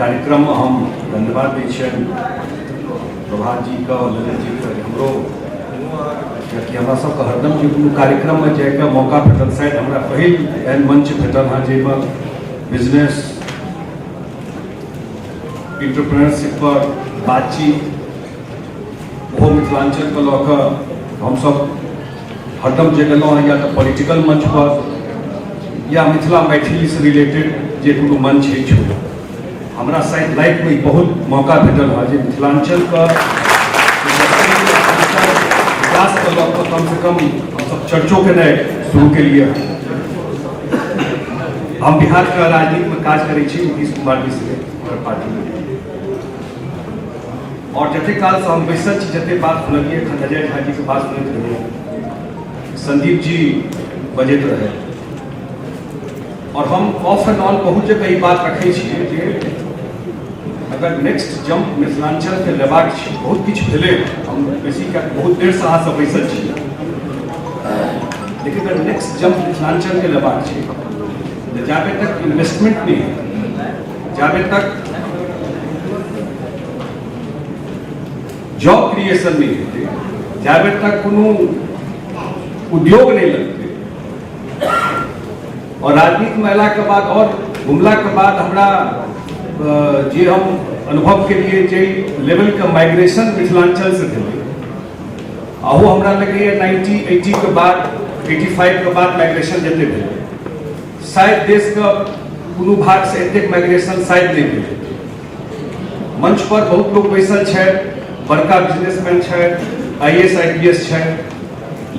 कार्यक्रम में हम धन्यवाद दै छियनि प्रभात जी का और ललित जी का हमरो कि हमरा सबके हरदम जे कोनो कार्यक्रम में जाके मौका भेटल शायद हमरा पहिल एहन मंच भेटल हँ जाहिमे बिजनेस इंटरप्रेन्योरशिप पर बातचीत वो मिथिलांचल के लऽ कऽ हमसब हरदम जे गेलहुँ हँ या तऽ पॉलिटिकल मंच पर या मिथिला मैथिली से रिलेटेड जे कोनो मंच अछि हमरा शायद लाइफ में बहुत मौका भेटल है जे मिथिलांचल का विकास के लऽ कऽ कम से कम हम सब चर्चो केनाइ शुरू के लिए हम बिहार के राजनीति में काज करै छी नीतीश कुमार जी से पार्टी में और जते काल से हम बैसल छी जते बात सुनलिए अजय झा जी के बात सुनैत रहिए संदीप जी बजैत रहे और हम ऑफ एंड ऑन बहुत जगह ये बात रखे छिए जे अगर नेक्स्ट जंप मिथिलांचल के लेबाक छै बहुत किछु भेलै हम बेसी बहुत देर से अहाँ सब बैसल छी लेकिन अगर नेक्स्ट जंप मिथिलांचल के लेबाक छै तो जाबे तक इन्वेस्टमेंट नहीं जाबे तक जॉब क्रिएशन नहीं हेतै जाबे तक कोनो उद्योग नहीं लगते और राजनीति में अला के बाद और घुमला के बाद हमरा जे हम अनुभव के लिए जे लेवल का माइग्रेशन मिथिलांचल से भेलै अहो हमरा लगैए 90-80 के बाद 85 के बाद माइग्रेशन जते भेलै शायद देश का कोनो भाग से एतेक माइग्रेशन शायद नहीं भेलै मंच पर बहुत लोग बैसल छै बड़का बिजनेसमैन छै IAS IPS छै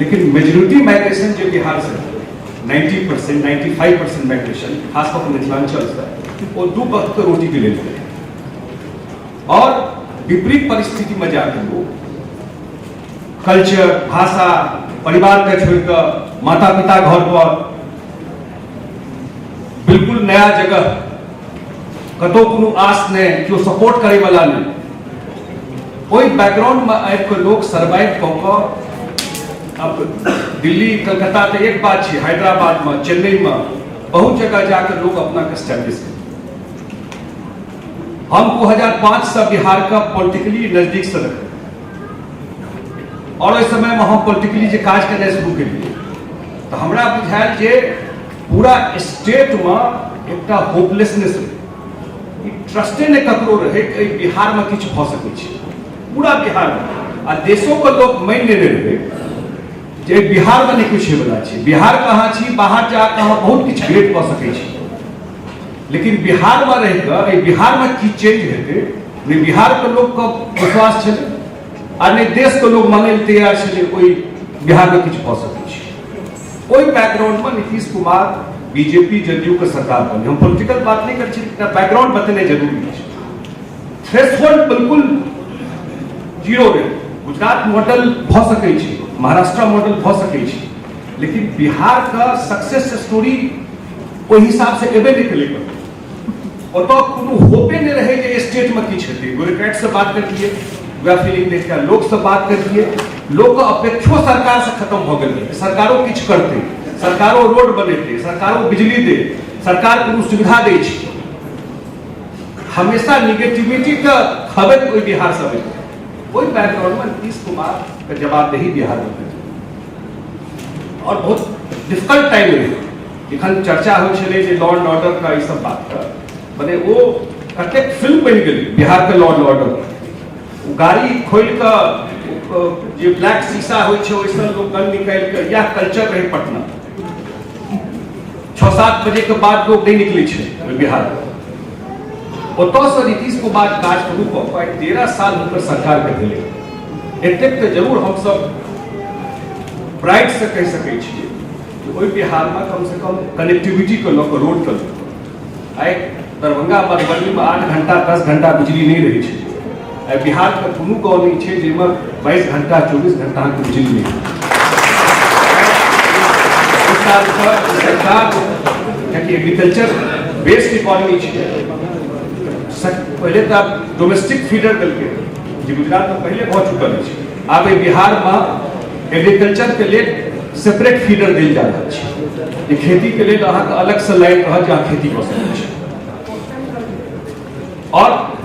लेकिन मेजोरिटी माइग्रेशन जो बिहार से 90% 95% माइग्रेशन खासकर मिथिलांचल से वो दू वक्त के रोटी के लिए और विपरीत परिस्थिति में जाकर लोग कल्चर भाषा परिवार के छोड़कर माता पिता घर पर बिल्कुल नया जगह कतौ कोनो आस नहीं क्यों सपोर्ट करे वाला नहीं कोई बैकग्राउंड में आबि के लोग सर्वाइव कऽ अब दिल्ली कलकत्ता तो एक बात है हैदराबाद में चेन्नई में बहुत जगह जाकर लोग अपना एस्टैब्लिश कर हम 2005 से बिहार का पॉलिटिकली नजदीक से रखे और इस समय में हम पॉलिटिकली जो काज करने शुरू करिए तो हमरा बुझायल जे पूरा स्टेट में एक होपलेसनेस रहे ट्रस्टे ने ककरो रहे कि बिहार में किछु भऽ सकै छै पूरा बिहार में आ देशों के लोग मान लेने रहे जे बिहार में नहीं कुछ वाला छै बिहार कहाँ छी बाहर जाकर अहाँ बहुत किछु ग्रेट कऽ सकै छी लेकिन बिहार में रह कऽ बिहार में की चेंज हेतै नहीं बिहार के लोग का विश्वास छलै आ नहीं देश के लोग मानै लेल तैयार छलै ओहि बिहार में किछु भऽ सकै छै ओहि बैकग्राउंड में नीतीश कुमार बीजेपी जदयू के सरकार बनी हम पॉलिटिकल बात नहीं कर छी बैकग्राउंड बतेने जरूरी है थ्रेशोल्ड बिल्कुल जीरो रहे गुजरात मॉडल भऽ सकै छै महाराष्ट्र मॉडल भऽ सकै छै लेकिन बिहार का सक्सेस स्टोरी ओहि हिसाब से एबे नहीं कले ओतऽ कोनो होपे नहीं रहे जे स्टेट में किछु हेतै ब्यूरोक्रेट से बात करिए वह फीलिंग देख के लोग से बात करिए लोग के अपेक्षो सरकार से खत्म भऽ गेल सरकारों किछु करतै सरकारों रोड बनेतै सरकारों बिजली दे सरकार कोनो सुविधा दै छै हमेशा निगेटिविटी का खबर कोई बिहार से अबै कोई बैकग्राउंड में नीतीश कुमार का जवाबदेही बिहार में और बहुत डिफिकल्ट टाइम रहे एखन चर्चा हो छलै जे लॉ एंड ऑर्डर का ई सब बात का माने वो कतेक फिल्म बनि गेलै बिहार के लॉ एंड ऑर्डर गाड़ी खोल के जे ब्लैक शीशा होइ छै ओइसन लोग गन निकाल के या कल्चर रहे पटना 6-7 बजे के बाद लोग नहीं निकले छै बिहार ओतऽ से नीतीश कुमार काज शुरू कऽ पाए 13 साल हुनकर सरकार के भेलै एतेक तऽ जरूर हम सब प्राइड से कहि सकै छियै कि ओहि बिहार में कम से कम कनेक्टिविटी के लऽ कऽ रोड के आइ दरभंगा मधुबनी में 8 घंटा 10 घंटा बिजली नहीं रही है आइ बिहार के कोनो गाँव नहीं है जाहिमे 22 घंटा 24 घंटा के बिजली नहीं सरकार कियाकि एग्रीकल्चर बेस्ड इकोनॉमी है पहले तो डोमेस्टिक फीडर देलकै जे गुजरात में पहले भऽ चुकल है आब बिहार में एग्रीकल्चर के लिए सेपरेट फीडर देल जा रहा है खेती के लिए अहाँ अलग से लाइन रह खेती कर सकते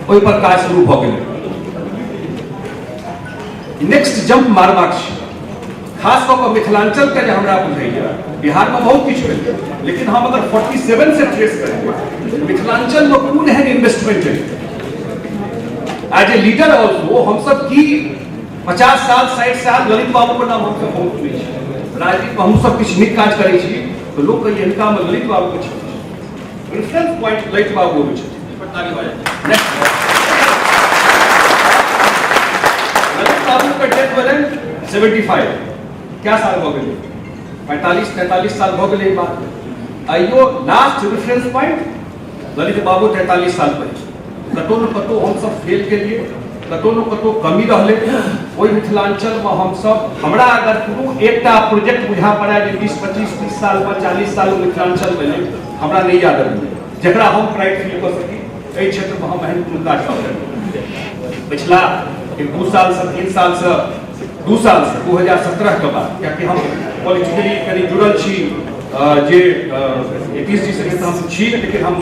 ओहि पर काज शुरू भ गेलै। नेक्स्ट जंप मारबाक छै, खास कऽ कऽ मिथिलांचल के जे हमरा बुझैया बिहार में बहुत किछु भेलै, लेकिन हम अगर 47 से ट्रेस करेंगे मिथिलांचल में कोन एहन इन्वेस्टमेंट है एज ए लीडर ऑल्सो हम सब की 50 साल 60 साल ललित बाबू के नाम हम सब बहुत सुनै छी, राजनीति में हम सब किछु नीक काज करै छी तो लोग कहिए इनका में ललित बाबू के छथिन, रेफरेंस पॉइंट ललित बाबू के छथिन। ललित बाबू का डेथ भेलै 75, क्या साल भ गेलै 45-43 साल भ गेलै बात। आइयो लास्ट रेफरेंस पॉइंट ललित बाबू 43 साल पहले कतौ न कतौ हम सब फेल के लिए कतौ न कतौ कमी रहले। ओहि मिथिलांचल में हम सब हमरा अगर कोनो एकटा प्रोजेक्ट बुझा पड़ा जे 20-25-30 साल में 40 साल में मिथिलांचल में हमरा नहीं याद है जकरा हम प्राइड फील कर सकी एहि क्षेत्र में हम एहन कोनो काज कऽ पिछला 2 साल से 3 साल से 2 साल से 2017 के बाद, क्योंकि हम पॉलिटिकली कहीं जुड़ल छी जे 21 जी से हम छी, लेकिन हम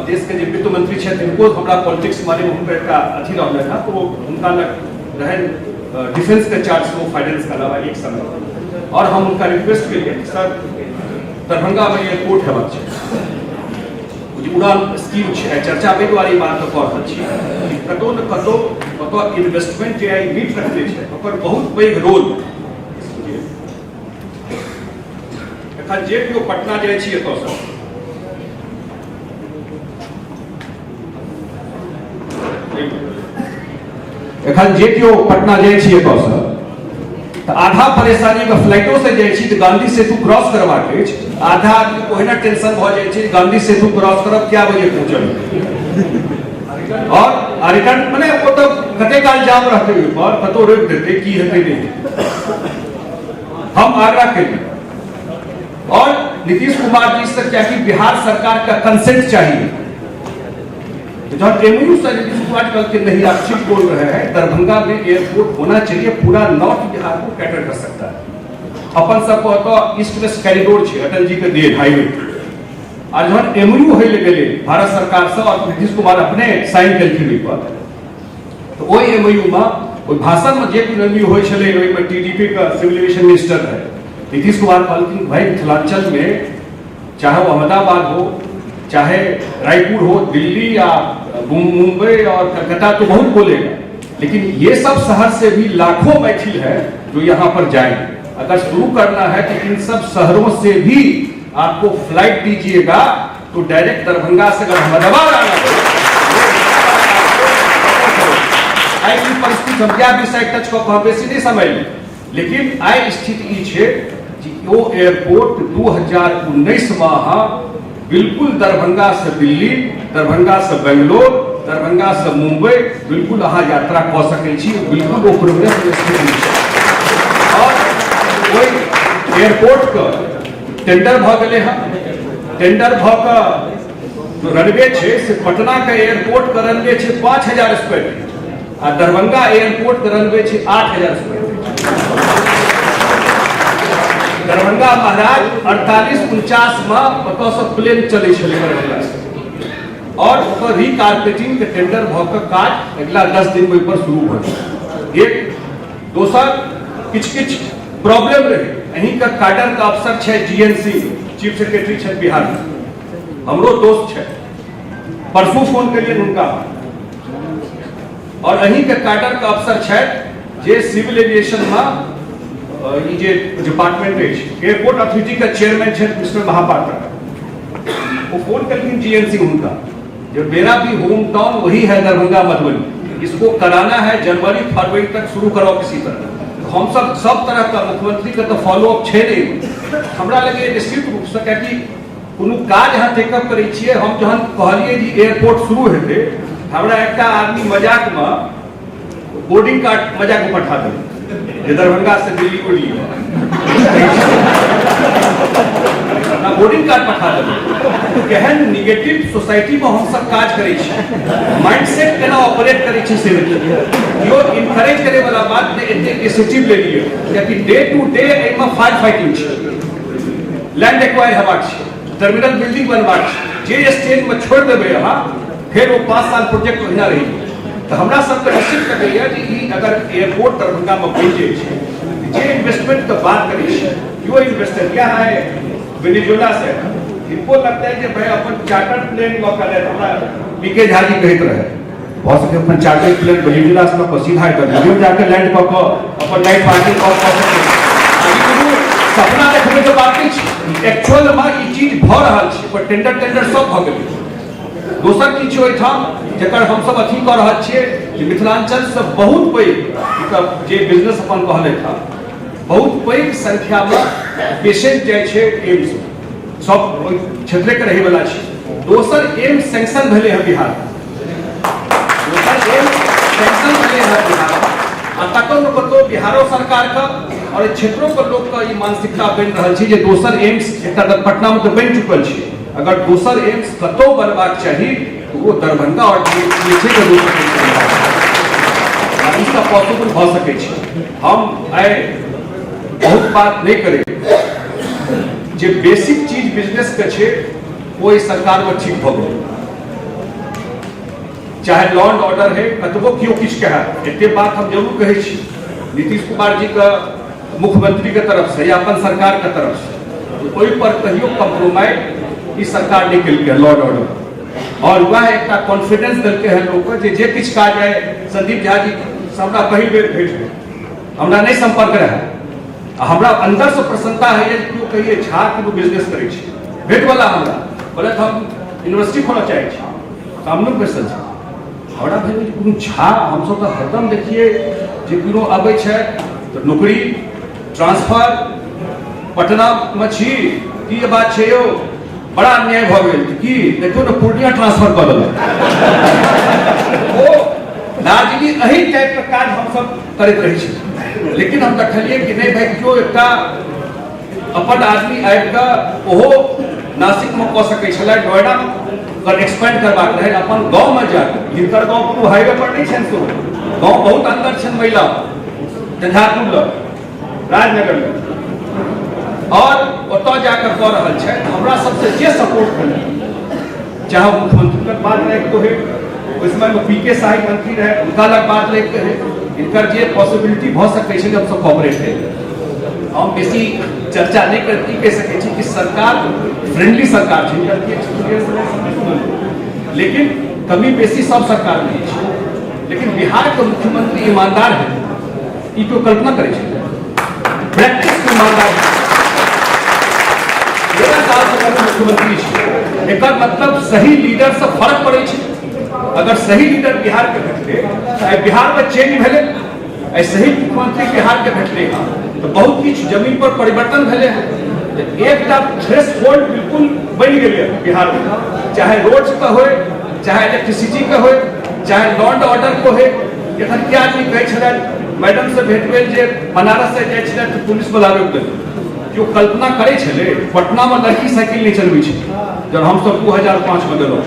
देश के जो वित्त मंत्री छथि तिनको हमरा पॉलिटिक्स बारे में हुनकर एकटा अथी रहलै था, तो हुनका लग रहन डिफेंस के चार्ज वो फाइनेंस का अलावा एक समय, और हम उनका रिक्वेस्ट केलिए कि सर दरभंगा में एयरपोर्ट हेबाक छै, उड़ान स्कीम छै, चर्चा एहि दुआरे बात कऽ रहल छी कतौ न कतौ ओतऽ इन्वेस्टमेंट जे आई नीड रखले छै ओकर बहुत पैघ रोल। एखन जे केओ पटना जाइ छी एतऽ सँ एखन जे केओ पटना जाइ छी एतऽ सँ तऽ आधा परेशानी में फ्लाइटो से जाइ छी तऽ गांधी सेतु क्रॉस करबाक अछि, आधा आदमी को ओहिना टेंशन भऽ जाइ छै गांधी सेतु क्रॉस करब क्या बजे पहुँचब, और रिटर्न मने ओतऽ कते काल जाम रहतै ओहि पर कतौ रोकि देतै की हेतै नहीं। हम आग्रह केलिए और नीतीश कुमार जी से क्या कि बिहार सरकार का कंसेंट चाहिए, जब एमयू से नीतीश कुमार कल के नहीं आप ठीक बोल रहे हैं दरभंगा में एयरपोर्ट होना चाहिए, पूरा नॉर्थ बिहार को कैटर कर सकता है। अपन सब ईस्ट वेस्ट कॉरिडोर है अटल जी के देन हाईवे, और जब एमयू हो गए भारत सरकार से और नीतीश कुमार अपने साइन कलखिन पर, तो वही एमयू में भाषण में जे एमयू हो टीडीपी का सिविल एविएशन मिनिस्टर है नीतीश कुमार कहलखिन भाई मिथिलांचल में चाहे वो अहमदाबाद हो चाहे रायपुर हो दिल्ली या मुंबई और कलकत्ता तो बहुत बोलेगा, लेकिन ये सब शहर से भी लाखों मैथिल है जो यहाँ पर जाएंगे। अगर शुरू करना है कि इन सब शहरों से भी आपको फ्लाइट दीजिएगा तो डायरेक्ट दरभंगा से अगर अहमदाबाद आना आई की परिस्थिति हम क्या विषय टच को बेसी नहीं समझ, लेकिन आई स्थिति ई छै कि वो एयरपोर्ट 2019 में बिल्कुल दरभंगा से दिल्ली, दरभंगा से बेंगलोर, दरभंगा से मुंबई बिल्कुल अहाँ यात्रा कऽ सकै छी, बिल्कुल वो प्रोग्रेस और वही एयरपोर्ट का टेंडर भ गेलै हँ, टेंडर भ कऽ जो रनवे छै से पटना के एयरपोर्ट का रनवे छै 5000 स्क्वायर फीट आ दरभंगा एयरपोर्ट का रनवे छै 8000 स्क्वायर फीट। दरभंगा महाराज 48-49 में ओतऽ से प्लेन चलै छलै और ओकर रिकारपेटिंग के टेंडर भ कऽ काज अगला 10 दिन में पर शुरू भ गेल। एक दोसर किछ प्रॉब्लम रहे, अहीं का काडर का अफसर छै जीएनसी चीफ सेक्रेटरी छै बिहार में, हमरो दोस्त छै, परसों फोन करिए उनका, और अहीं के काडर का अफसर छै जे सिविल एविएशन में ये डिपार्टमेंट एयरपोर्ट अथॉरिटी का चेयरमैन है मिस्टर महापात्र, वो फोन करके जीएनसी उनका जो मेरा भी होम टाउन वही है दरभंगा मधुबनी, इसको कराना है जनवरी फरवरी तक शुरू करो किसी तरह। हम सब तरह का मुख्यमंत्री का तो फॉलो अप छे नहीं, हमरा लगे निश्चित रूप से क्या कि कोनो काज यहाँ टेकअप करै छियै। हम जहन कहलिए जी एयरपोर्ट शुरू हेतै, हमरा एकटा आदमी मजाक में बोर्डिंग कार्ड मजाक में पठा देलक जे दरभंगा से दिल्ली उड़ली ना बोर्डिंग कार्ड पठा देलक। केहन निगेटिव सोसाइटी में हम सब काज करै छी, माइंडसेट केना ऑपरेट करै छी से यो इनकरेज करे वाला बात ने एते इनिशिएटिव ले लियो, कियाकि डे टू डे एहिमे फायर फाइटिंग छै, लैंड एक्वायर हेबाक छै, टर्मिनल बिल्डिंग बनबाक छै, जे स्टेज में छोड़ देबै अहाँ फिर वो 5 साल प्रोजेक्ट ओहिना रही। तो हमरा सबके निश्चित लगैया जे ई अगर एयरपोर्ट दरभंगा में बन जाए जे इन्वेस्टमेंट के बात करी यो इन्वेस्टर क्या है वेनेजुएला से, इनको लगता है कि भाई अपन चार्टर्ड प्लेन में कर ले। हमरा पीके झा जी कहते रहे बहुत सके अपन चार्टर्ड प्लेन वेनेजुएला से को सीधा कर दियो जाके लैंड क के अपन नाइट पार्टी कर सके। सपना देखबे के बात नहीं छै, एक्चुअल में ई चीज भ रहल छै, पर टेंडर सब भ गेलै। दोसर की छै ओइठाम जकर हम सब अथी कर रहल छियै कि मिथिलांचल से बहुत पैघ जे बिजनेस अपन कहले था बहुत पैघ संख्या में पेशेंट जाय छै एम्स, सब क्षेत्र के रहे वाला छै। दोसर एम्स सैंक्शन भेले है बिहार, दोसर एम्स सैंक्शन भेले है बिहार आ तकर कतो बिहारो सरकार का और क्षेत्रों के लोग का ई मानसिकता बन रहल छै जे दोसर एम्स एकटा पटना में तो बन चुकल छै, अगर दोसर एम्स कतो बनबाक चाहिए तो वो दरभंगा और पीछे के रूप में इसका पॉसिबल भ सके छै। हम आए बहुत बात नहीं करें जे बेसिक चीज बिजनेस के छै वो इस सरकार में ठीक भ गेल, चाहे लॉ एंड ऑर्डर है कतबो क्यों किछ कहे एते बात हम जरूर कहे छी नीतीश कुमार जी का मुख्यमंत्री के तरफ से या अपन सरकार के तरफ से कोई पर कहियो कंप्रोमाइज इस सरकार ने केल के लॉ एंड ऑर्डर और वह एक कॉन्फिडेंस देलके है लोग को जे किछ काज है। संदीप झा जी हमरा पहिल बेर भेट हमरा नहीं संपर्क रहे, हमरा अंदर से प्रसन्नता है जे क्यों कहिए झा के बिजनेस करे छी भेट वाला हमरा बोले हम यूनिवर्सिटी खोलना चाहे छी हम लोग क्वेश्चन छै हमरा भेल कोनो झा हम सब तो हरदम देखिए जे कोनो आबै छै तो नौकरी ट्रांसफर पटना में छी की बात छै यो बड़ा अन्याय भ गेल कि देखो ना पूर्णिया ट्रांसफर कर देलक ओ दार्जिलिंग अही टाइप के काज हम सब करैत रही छी, लेकिन हम देखलिए कि नहीं भाई क्यों एकटा अपन आदमी आबि के ओहो नासिक में कह सकै छलै नोएडा में कर एक्सपेंड करबाक रहे अपन गांव में जाके हिनकर गांव कोनो हाईवे पर नहीं छन, सो गांव बहुत अंदर छन महिला झंझारपुर राजनगर में और ओतऽ जाकर कह रहल छै। हमरा सबसे जे सपोर्ट करे चाहे मुख्यमंत्री तक बात रहे को है उस समय में पीके साहिब मंत्री रहे उनका लग बात रहे है इनकर जे पॉसिबिलिटी भ सकै छै हम सब कोऑपरेट है। हम बेसी चर्चा नहीं करती कह सकै छी कि सरकार फ्रेंडली सरकार छै, लेकिन कमी बेसी सब सरकार में छै, लेकिन बिहार के मुख्यमंत्री ईमानदार है ई तो कल्पना करे छै प्रैक्टिस में ईमानदार है। 13 साल से मुख्यमंत्री छै एकर मतलब सही लीडर से फर्क पड़े छै। अगर सही लीडर बिहार के भेटले बिहार में चेंज भेले सही मुख्यमंत्री बिहार के भेटले तो बहुत किछ जमीन पर परिवर्तन भेले है। एकटा थ्रेशोल्ड बिल्कुल बन गेलै बिहार में, चाहे रोड्स का हो चाहे इलेक्ट्रिसिटी का हो चाहे लॉ एंड ऑर्डर को है। एखन क्या आदमी कहै छलै मैडम से भेट भेल जे बनारस से जाय छलै तो पुलिस बुलावे के जो कल्पना करे छले पटना में लड़की साइकिल नहीं चलबै छै जब हम सब 2005 में गेलौ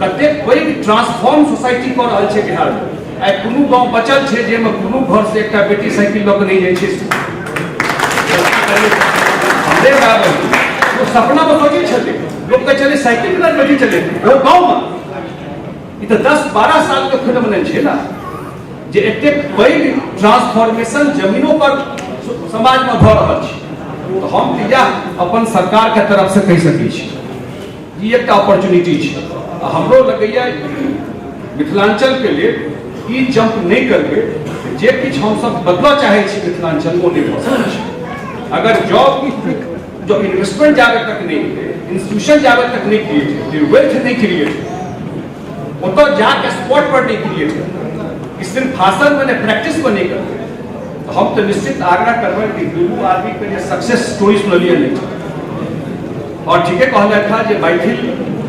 कते पैघ ट्रांसफॉर्म सोसाइटी कर रहल छै बिहार में। आई कोनो गांव बचल छै जे में कोनो घर से एकटा बेटी साइकिल ल के नहीं जाय छै हमरे गांव में वो सपना में सोचै छथि लोग के चले साइकिल पर बेटी चले वो गांव में ई तो 10-12 साल के फिनोमेनन छै ना जे एते पैघ ट्रांसफॉर्मेशन जमीनों पर समाज में भ रहल छै। तो हम यह अपन सरकार के तरफ से कह सकै छी ई एकटा अपॉर्चुनिटी छै। हमरो लगैया मिथिलांचल के लिए ई जंप नहीं करके जे किछ हम सब बदला चाहे छी मिथिलांचल वो नहीं भ सकै छै। अगर जॉब जो इन्वेस्टमेंट जावे तक नहीं इंस्टीट्यूशन जावे तक नहीं क्रिएट वेल्थ नहीं क्रिएट वो तो जाके स्पॉट पर नहीं क्रिएट इस दिन भाषण में प्रैक्टिस में नहीं करते तो हम तो निश्चित आग्रह करबे कि दुनू आदमी के लिए सक्सेस स्टोरी सुनलिए नहीं और ठीके कहले था जे मैथिल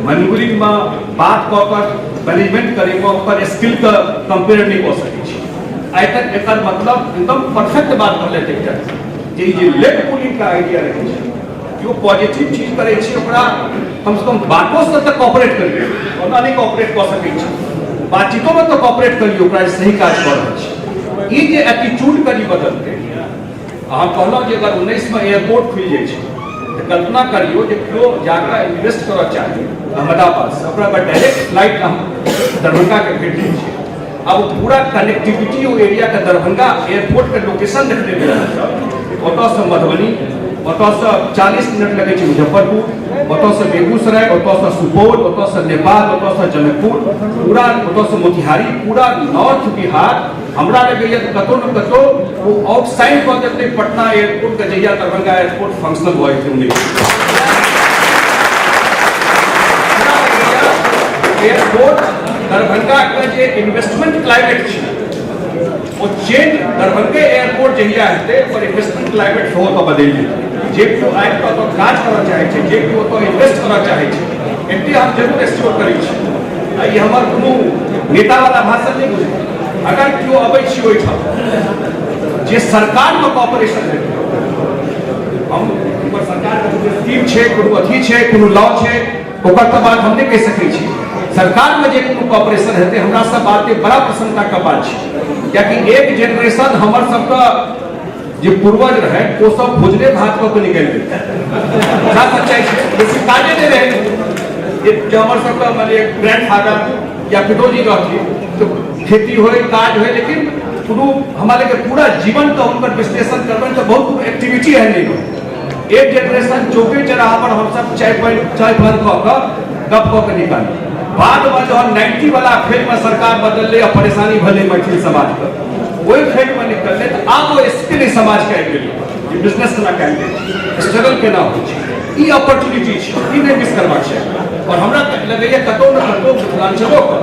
मैन्यूवरिंग में बात कऽ कर मैनेजमेंट करे में ओकर स्किल का कंपेयर नहीं कऽ सकै छी। आइ तक एकर मतलब एकदम परफेक्ट बात कहले थे जे लेग पुलिंग का आइडिया रहे छै जो पॉजिटिव चीज करे छै ओकरा कम से कम बातों से तक कोऑपरेट करिए ओना नहीं कोऑपरेट कऽ सकै छी बातचीतों में तो कोऑपरेट करिए ओकरा सही काज कर रहल छै। ई जे एटीट्यूड करी बदलते अहाँ कहलहुँ जे अगर 19 में एयरपोर्ट खुल जाए छै तो कल्पना करियो जे क्यों जाकर इन्वेस्ट करना चाहिए अहमदाबाद से ओकरा पर डायरेक्ट फ्लाइट हम दरभंगा के भेज दै छियै। अब पूरा कनेक्टिविटी वो एरिया के दरभंगा एयरपोर्ट के लोकेशन देखने मिलल ओतऽ से मधुबनी, ओतऽ से 40 मिनट लगे छै मुजफ्फरपुर, ओतऽ से बेगूसराय, ओतऽ से सुपौल, ओतऽ से नेपाल, ओतऽ से जनकपुर, पूरा ओतऽ से मोतिहारी, पूरा नॉर्थ बिहार हमरा लगे कतौ न कतौ वो आउटसाइड कऽ देते पटना एयरपोर्ट के जहिया दरभंगा एयरपोर्ट फंक्शनल हुआ एयरपोर्ट दरभंगा के जे इन्वेस्टमेंट क्लाइमेट छै वो चेंज दरभंगा एयरपोर्ट जहिया हेतै पर इन्वेस्टमेंट क्लाइमेट सेहो तऽ बदलि जेतै। जे केओ आबि कऽ ओतऽ काज करऽ चाहै छै, जे केओ ओतऽ इन्वेस्ट करऽ चाहै छै, एते हम जरूर एक्सप्लोर करै छी। ई हमर कोनो नेता वाला भाषण नहि बुझै। अगर केओ अबै छी ओहिठाम जे सरकार में कॉपरेशन हेतै, हम सरकार के स्कीम छै, कोनो अथी छै, कोनो लॉ छै, ओकर तऽ बात हम नहि कहि सकै छी। सरकार में जे कोनो कॉपरेशन हेतै हमरा सब बात के बड़ा प्रसन्नता के बात छै, कियाकि एक जनरेशन हमर सबका जे पूर्वज रहे वो सब भोजने भात कऽ के निकलि गेलै। सच्चाई छै, बेसी काजे नहि रहै। जो हमर सबका माने ग्रैंडफादर या पिताजी रहथिन तो खेती हो काज हो, लेकिन कोनो हमारे के पूरा जीवन का उनकर विश्लेषण करबन तो बहुत एक्टिविटी है नहीं। एक जनरेशन चौके चौराहा पर हम सब चाय पान गप कऽ के निकाली। बाद में जो 90 वाला फेज में सरकार बदलले और परेशानी भले मैथिल समाज का वही फेज में निकलले तो आब वो स्किल समाज के आबि गेलै बिजनेस केना कयल जाइ, स्ट्रगल केना होइ छै, ई अपॉर्चुनिटी छै, ई नहि मिस करबाक छै। और हमरा लगैया कतौ न कतौ मिथिलांचलो पर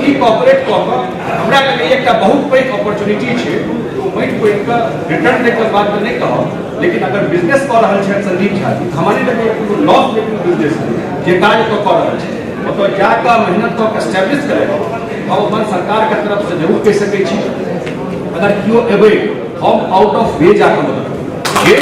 ई कॉपरेट कऽ कऽ हमरा लगैया एकटा बहुत पैघ अपॉर्चुनिटी छै। तो माटि कोड़ि कऽ रिटर्न दै के बात नहि कहब, लेकिन अगर बिजनेस कऽ रहल छथि संदीप झा जी, हमारे लगैया कोनो लॉस मेकिंग बिजनेस जे काज कऽ रहल छै ओतऽ जाकऽ मेहनत कऽ के एस्टैब्लिश करै और अपन सरकार के तरफ से जरूर कहि सकै छी अगर केओ एबै हम आउट ऑफ वे जाकऽ मदद जे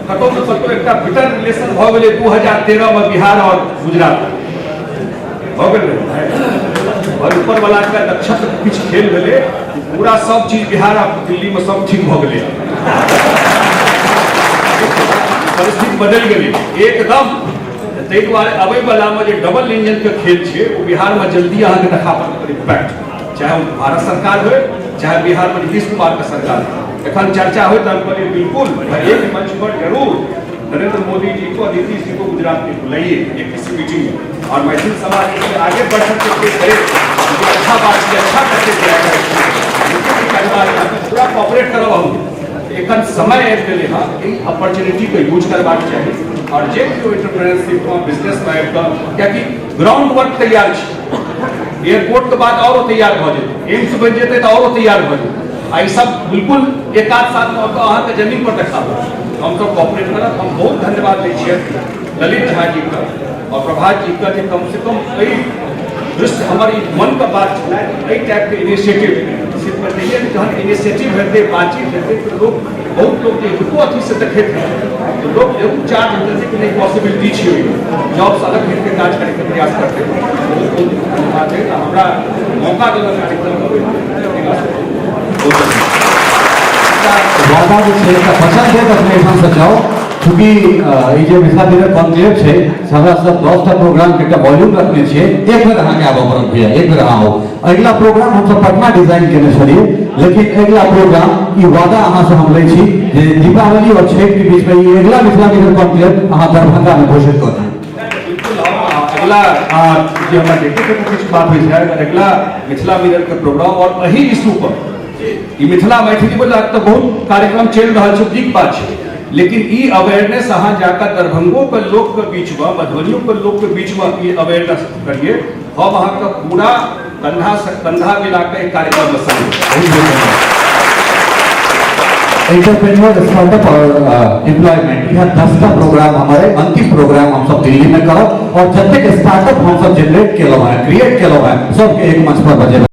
कतौ न कतौ एकटा बिटर रिलेशन भऽ गेलै 2013 में बिहार और गुजरात भऽ गेलै और ऊपर वाला के नक्षत्र किछु खेल भेलै, पूरा सब चीज बिहार और दिल्ली में सब ठीक भऽ गेलै, परिस्थिति बदल गई एकदम। ताहि दुआरे अबै वाला में जे डबल इंजन के खेल छै वो बिहार में जल्दी अहाँ के देखा पड़त इम्पैक्ट, चाहे भारत सरकार हो चाहे बिहार में नीतीश कुमार के सरकार हो। एखन चर्चा हो तो हम कहलिए बिल्कुल एक मंच पर जरूर नरेंद्र मोदी जी को, नीतीश जी को गुजरात में बुलाइए एक किसी मीटिंग में और मैथिल समाज इसमें आगे बढ़ सकते करे, अच्छा बात अच्छा करके पूरा कॉपरेट करो। हम एखन समय आबि गेलै हँ ई अपॉर्चुनिटी के यूज करबाक चाही और जे केओ एंटरप्रेन्योरशिप में बिजनेस में आबि कऽ, कियाकि ग्राउंड वर्क तैयार छै, एयरपोर्ट के बाद औरो तैयार भऽ जेतै, एम्स बनि जेतै तऽ औरो तैयार भऽ जेतै। आ ई सब बिल्कुल एक आध साल में अहाँके जमीन पर देखाबो, हम सब कॉपरेट करब। हम बहुत धन्यवाद दै छियै ललित झा जी का और प्रभात जी का, कम से कम एहि दृष्टि हमर ई मन का बात छलै एहि टाइप के इनिशिएटिव सिर्फ नहीं जहन इनिशिएटिव हेतै बातचीत हेतै तो लोग बहुत लोग जे हुनको अथी से देखैत हैं तो लोग जरूर चार्ज हेतै कि नहीं पॉसिबिलिटी छै जॉब से अलग हटके काज करे के प्रयास करते हैं। बात है हमरा मौका देलक कार्यक्रम वादा जो है पसंद है अपने ठाम से जाओ, चूँकि ये मिथिला दिवस कॉन्क्लेव है हमरा सब 10टा प्रोग्राम के वॉल्यूम रखने छे, एक बेर अहाँ के आबऽ पड़त भैया, एक बेर अहाँ आओ। अगला प्रोग्राम हम सब पटना डिजाइन केने छलिए, लेकिन अगला प्रोग्राम ई वादा अहाँ से हम लै छी जे दीपावली और छठ के बीच में ये अगला मिथिला दिवस कॉन्क्लेव अहाँ दरभंगा में घोषित कर दें। अगला जो हमारे देखते थे कुछ बात हुई है अगला मिथिला मिरर के प्रोग्राम और वही इशू पर मिथिला मैथिली बोला तो बहुत कार्यक्रम चल रहा है, ठीक बात है, लेकिन ई अवेयरनेस अहाँ जाकर दरभंगो के लोग के बीच में मधुबनियों के लोग के बीच में ई अवेयरनेस करिए। हम अहाँ का पूरा कंधा से कंधा मिला के कार्यक्रम में शामिल एंटरप्रेन्योर स्टार्टअप और एम्प्लॉयमेंट यह 10टा प्रोग्राम हमारे अंतिम प्रोग्राम हम सब दिल्ली में करब और जब तक स्टार्टअप हम सब जनरेट केलो है क्रिएट केलो है सबके एक मंच पर बजे